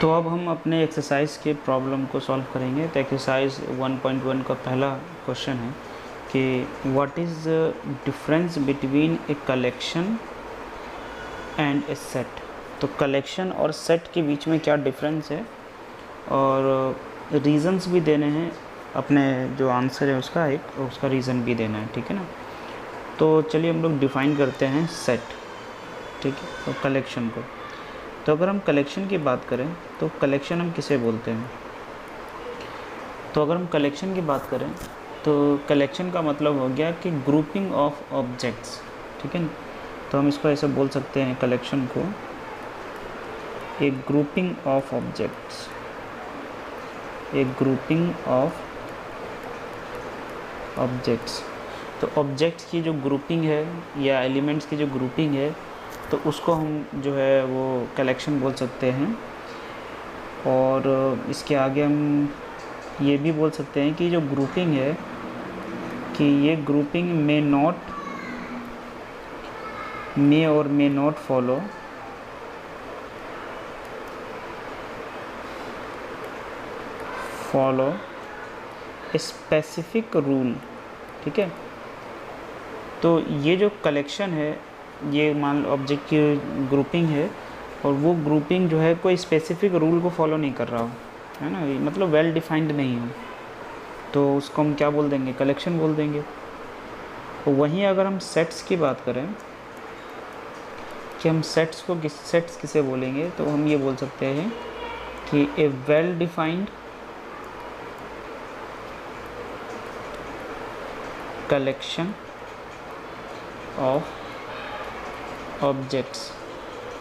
तो अब हम अपने एक्सरसाइज के प्रॉब्लम को सॉल्व करेंगे। तो एक्सरसाइज 1.1 का पहला क्वेश्चन है कि what is difference between a collection and A set. तो कलेक्शन और सेट के बीच में क्या डिफरेंस है और रीज़न्स भी देने हैं, अपने जो आंसर है उसका एक उसका रीज़न भी देना है, ठीक है ना। तो चलिए हम लोग डिफ़ाइन करते हैं सेट, ठीक है, और कलेक्शन को। तो अगर हम कलेक्शन की बात करें तो कलेक्शन हम किसे बोलते हैं। तो अगर हम कलेक्शन की बात करें तो कलेक्शन का मतलब हो गया कि ग्रुपिंग ऑफ ऑब्जेक्ट्स, ठीक है ना। तो हम इसको ऐसे बोल सकते हैं कलेक्शन को एक ग्रुपिंग ऑफ ऑब्जेक्ट्स, एक ग्रुपिंग ऑफ ऑब्जेक्ट्स। तो ऑब्जेक्ट्स की जो ग्रुपिंग है या एलिमेंट्स की जो ग्रुपिंग है तो उसको हम जो है वो कलेक्शन बोल सकते हैं। और इसके आगे हम ये भी बोल सकते हैं कि जो ग्रुपिंग है कि ये ग्रुपिंग मे और may not follow specific rule, ठीक है। तो ये जो कलेक्शन है ये मान लो ऑब्जेक्ट की ग्रुपिंग है और वो ग्रुपिंग जो है कोई स्पेसिफिक रूल को फॉलो नहीं कर रहा हो, है ना, मतलब वेल डिफाइंड नहीं हो, तो उसको हम क्या बोल देंगे, कलेक्शन बोल देंगे। तो वहीं अगर हम सेट्स की बात करें कि हम सेट्स किसे बोलेंगे, तो हम ये बोल सकते हैं कि a well defined collection of objects,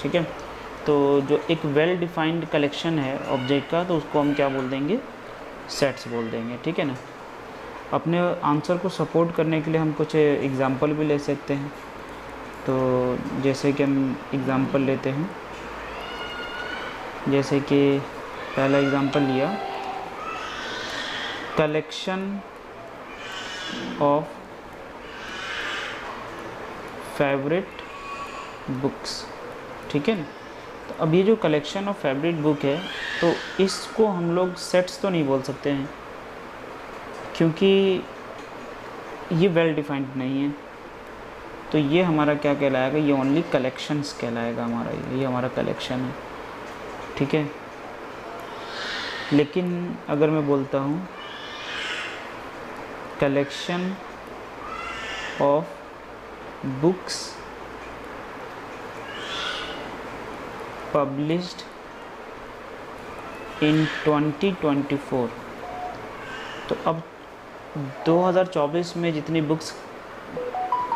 ठीक है। तो जो एक वेल डिफाइंड कलेक्शन है ऑब्जेक्ट का तो उसको हम क्या बोल देंगे, सेट्स बोल देंगे, ठीक है ना। अपने आंसर को सपोर्ट करने के लिए हम कुछ एग्जांपल भी ले सकते हैं। तो जैसे कि हम एग्ज़ाम्पल लेते हैं, जैसे कि पहला एग्ज़ाम्पल लिया कलेक्शन ऑफ फेवरेट बुक्स, ठीक है ना। तो अब ये जो कलेक्शन ऑफ फेवरेट बुक है तो इसको हम लोग सेट्स तो नहीं बोल सकते हैं क्योंकि ये वेल डिफाइंड नहीं है। तो ये हमारा क्या कहलाएगा, ये ओनली कलेक्शंस कहलाएगा हमारा, ये हमारा कलेक्शन है, ठीक है। लेकिन अगर मैं बोलता हूँ collection of books published in 2024, तो अब 2024 में जितनी बुक्स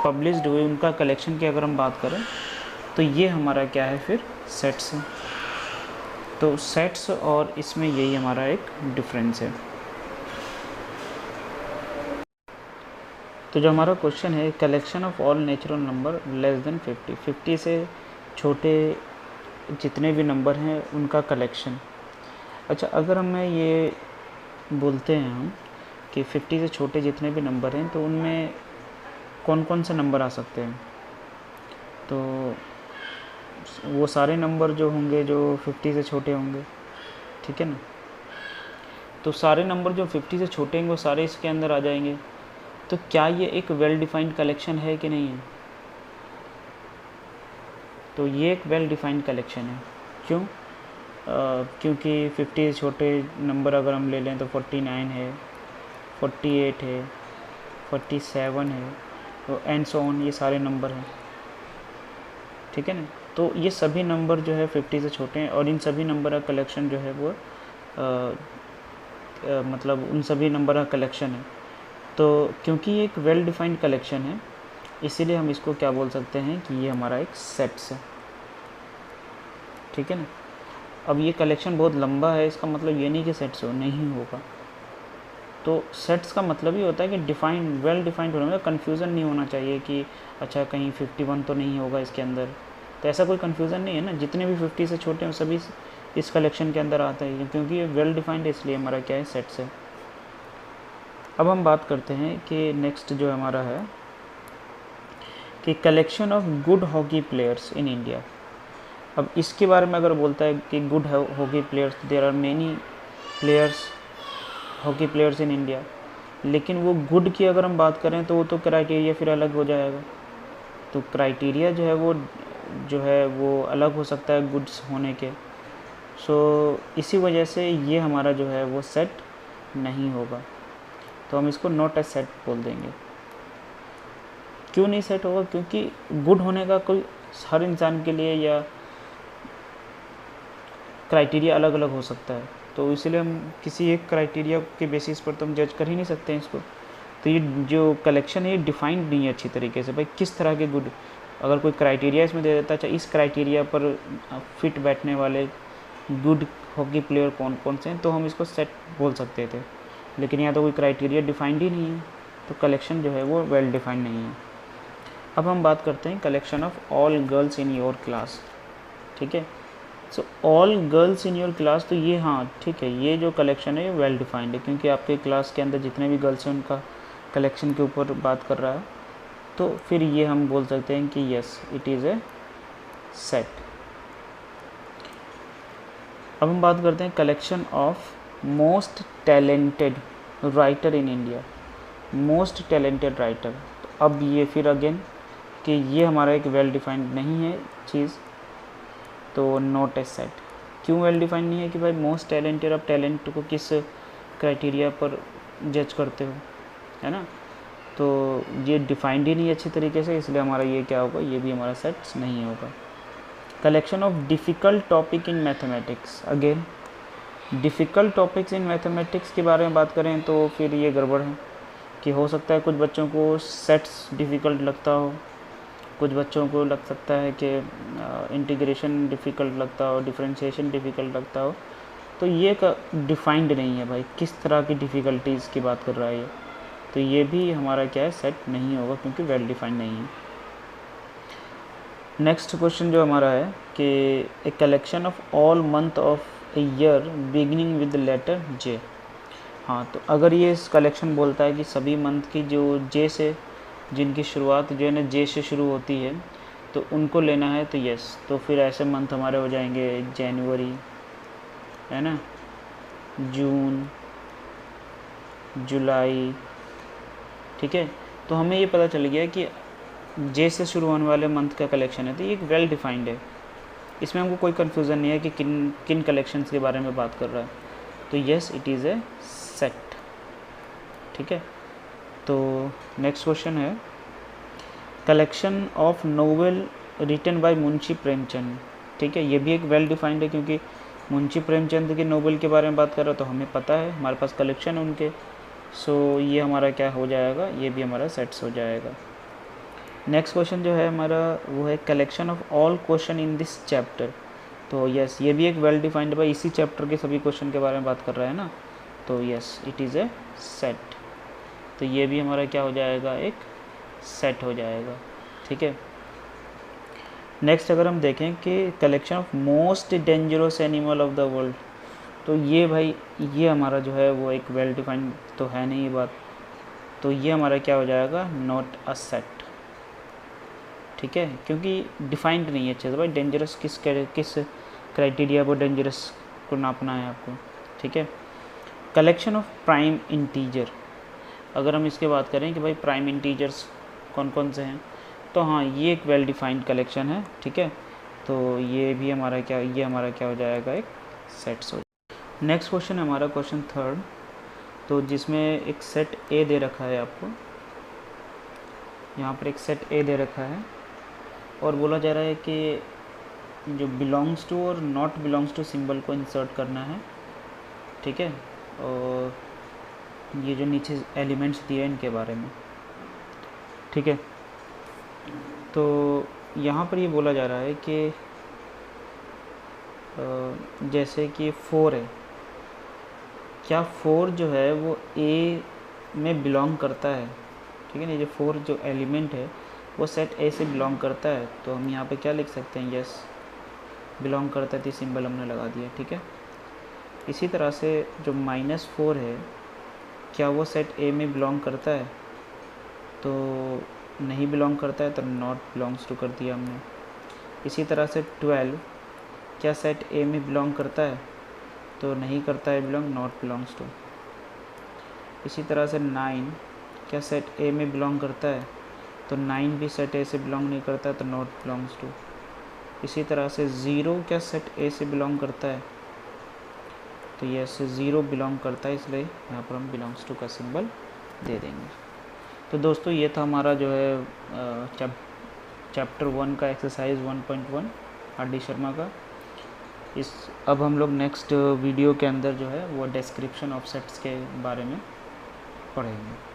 पब्लिश्ड हुई उनका कलेक्शन की अगर हम बात करें तो ये हमारा क्या है, फिर सेट्स है। तो सेट्स और इसमें यही हमारा एक डिफरेंस है। तो जो हमारा क्वेश्चन है collection of all natural number less than 50 से छोटे जितने भी नंबर हैं उनका कलेक्शन। अच्छा, अगर हमें ये बोलते हैं हम कि 50 से छोटे जितने भी नंबर हैं तो उनमें कौन कौन से नंबर आ सकते हैं, तो वो सारे नंबर जो होंगे जो 50 से छोटे होंगे, ठीक है ना। तो सारे नंबर जो 50 से छोटे होंगे वो सारे इसके अंदर आ जाएंगे। तो क्या ये एक वेल डिफाइंड कलेक्शन है कि नहीं है, तो ये एक वेल डिफाइंड कलेक्शन है। क्यों? क्योंकि 50 से छोटे नंबर अगर हम ले लें तो 49 है, 48 है, 47 है, तो एंड सो ऑन, ये सारे नंबर हैं, ठीक है ना। तो ये सभी नंबर जो है 50 से छोटे हैं और इन सभी नंबर का कलेक्शन जो है वो मतलब उन सभी नंबर का कलेक्शन है। तो क्योंकि ये एक वेल डिफाइंड कलेक्शन है इसीलिए हम इसको क्या बोल सकते हैं कि ये हमारा एक सेट्स है, ठीक है ना। अब ये कलेक्शन बहुत लंबा है, इसका मतलब ये नहीं कि सेट्स हो नहीं होगा। तो सेट्स का मतलब ही होता है कि डिफाइंड, वेल डिफाइंड होना, मतलब कन्फ्यूज़न नहीं होना चाहिए कि अच्छा कहीं 51 तो नहीं होगा इसके अंदर, तो ऐसा कोई कन्फ्यूज़न नहीं है ना। जितने भी 50 से छोटे हैं सभी इस कलेक्शन के अंदर आते हैं क्योंकि ये वेल डिफाइंड है, इसलिए हमारा क्या है, सेट्स है। अब हम बात करते हैं कि नेक्स्ट जो हमारा है कि collection of good hockey players in India. अब इसके बारे में अगर बोलता है कि good hockey players, there are many players, hockey players in India, लेकिन वो गुड की अगर हम बात करें तो वो तो क्राइटेरिया फिर अलग हो जाएगा। तो क्राइटेरिया जो है वो अलग हो सकता है गुड्स होने के। सो इसी वजह से ये हमारा जो है वो सेट नहीं होगा, तो हम इसको नॉट ए सेट बोल देंगे। क्यों नहीं सेट होगा? क्योंकि गुड होने का कोई हर इंसान के लिए या क्राइटेरिया अलग अलग हो सकता है, तो इसलिए हम किसी एक क्राइटेरिया के बेसिस पर तो हम जज कर ही नहीं सकते हैं इसको। तो ये जो कलेक्शन है ये डिफाइंड नहीं है अच्छी तरीके से, भाई किस तरह के गुड, अगर कोई क्राइटेरिया इसमें दे देता है, इस क्राइटेरिया पर फिट बैठने वाले गुड हॉकी प्लेयर कौन कौन से हैं, तो हम इसको सेट बोल सकते थे। लेकिन यहाँ तो कोई क्राइटेरिया डिफाइंड ही नहीं है, तो कलेक्शन जो है वो वेल डिफाइंड नहीं है। अब हम बात करते हैं collection of all girls in your class. ठीक है, so all girls in your class, तो ये हाँ ठीक है, ये जो कलेक्शन है ये वेल डिफाइंड है, क्योंकि आपके क्लास के अंदर जितने भी गर्ल्स हैं उनका कलेक्शन के ऊपर बात कर रहा है, तो फिर ये हम बोल सकते हैं कि yes it is a set. अब हम बात करते हैं collection of most talented writer in India. Most talented writer, तो अब ये फिर अगेन कि ये हमारा एक वेल डिफाइंड नहीं है चीज़, तो नॉट ए सेट। क्यों वेल डिफाइंड नहीं है? कि भाई मोस्ट टैलेंटेड, अब टैलेंट को किस क्राइटेरिया पर जज करते हो, है ना, तो ये डिफाइंड ही नहीं अच्छी तरीके से, इसलिए हमारा ये क्या होगा, ये भी हमारा सेट नहीं होगा। Collection of difficult topic in mathematics, again difficult topics in mathematics के बारे में बात करें तो फिर ये गड़बड़ है कि हो सकता है कुछ बच्चों को सेट्स डिफ़िकल्ट लगता हो, कुछ बच्चों को लग सकता है कि इंटीग्रेशन डिफ़िकल्ट लगता हो, डिफरेंशिएशन डिफ़िकल्ट लगता हो, तो ये डिफाइंड नहीं है भाई किस तरह की डिफ़िकल्टीज़ की बात कर रहा है ये, तो ये भी हमारा क्या है, सेट नहीं होगा, क्योंकि वेल डिफाइंड नहीं है। नेक्स्ट क्वेश्चन जो हमारा है कि a collection of all month of a year beginning with letter J. हाँ, तो अगर ये इस कलेक्शन बोलता है कि सभी मंथ की जो जे से, जिनकी शुरुआत जो है ना जे से शुरू होती है, तो उनको लेना है, तो यस, तो फिर ऐसे मंथ हमारे हो जाएंगे जनवरी, है ना, जून, जुलाई। ठीक है, तो हमें ये पता चल गया कि जे से शुरू होने वाले मंथ का कलेक्शन है, तो ये एक वेल डिफाइंड है, इसमें हमको कोई कन्फ्यूज़न नहीं है कि किन किन कलेक्शंस के बारे में बात कर रहा है, तो yes it is a set. ठीक है, तो नेक्स्ट क्वेश्चन है collection of novel written by Munshi Premchand. ठीक है, ये भी एक वेल डिफाइंड है, क्योंकि मुंशी प्रेमचंद के नोवेल के बारे में बात कर रहा है, तो हमें पता है, हमारे पास कलेक्शन है उनके, सो ये हमारा क्या हो जाएगा, ये भी हमारा सेट्स हो जाएगा। नेक्स्ट क्वेश्चन जो है हमारा वो है collection of all question in this chapter. तो यस, ये भी एक वेल डिफाइंड है, इसी चैप्टर के सभी क्वेश्चन के बारे में बात कर रहा है ना, तो yes it is a set, तो ये भी हमारा क्या हो जाएगा, एक सेट हो जाएगा। ठीक है, नेक्स्ट अगर हम देखें कि collection of most dangerous animal of the world, तो ये भाई ये हमारा जो है वो एक वेल डिफाइंड तो है नहीं ये बात, तो ये हमारा क्या हो जाएगा, नॉट अ सेट। ठीक है, क्योंकि डिफाइंड नहीं है अच्छे से भाई, डेंजरस किस क्राइटेरिया को डेंजरस को नापना है आपको। ठीक है, कलेक्शन ऑफ प्राइम इंटीजर, अगर हम इसके बात करें कि भाई प्राइम इंटीजर्स कौन कौन से हैं, तो हाँ ये एक वेल डिफाइंड कलेक्शन है। ठीक है, तो ये भी हमारा क्या, ये हमारा क्या हो जाएगा, एक सेट्स हो। नेक्स्ट क्वेश्चन है हमारा क्वेश्चन थर्ड, तो जिसमें एक सेट ए दे रखा है आपको, यहाँ पर एक सेट ए दे रखा है और बोला जा रहा है कि जो बिलोंग्स टू और नॉट बिलोंग्स टू सिंबल को इंसर्ट करना है। ठीक है, और ये जो नीचे एलिमेंट्स दिए हैं इनके बारे में। ठीक है, तो यहाँ पर ये बोला जा रहा है कि जैसे कि 4 है, क्या 4 जो है वो ए में बिलोंग करता है। ठीक है ना, ये जो 4 जो एलिमेंट है वो सेट ए से बिलोंग करता है, तो हम यहाँ पे क्या लिख सकते हैं, यस बिलोंग करता है, तो सिंबल हमने लगा दिया। ठीक है, इसी तरह से जो -4 है, क्या वो सेट ए में बिलोंग करता है, तो नहीं बिलोंग करता है, तो नॉट बिलोंग्स टू कर दिया हमने। इसी तरह से 12 क्या सेट ए में बिलोंग करता है? तो नहीं करता है बिलोंग, नॉट बिलोंग्स टू। इसी तरह से 9 क्या सेट ए में बिलोंग करता है? तो 9 भी सेट ए से बिलोंग नहीं करता है, तो नॉट बिलोंग्स टू। इसी तरह से 0 क्या सेट ए से बिलोंग करता है? तो यस 0 बिलोंग करता है, इसलिए यहाँ पर हम बिलोंग्स टू का सिंबल दे देंगे। तो दोस्तों ये था हमारा जो है चैप्टर 1 का एक्सरसाइज 1.1 आर.डी. शर्मा का। अब हम लोग नेक्स्ट वीडियो के अंदर जो है वो डिस्क्रिप्शन ऑफ सेट्स के बारे में पढ़ेंगे।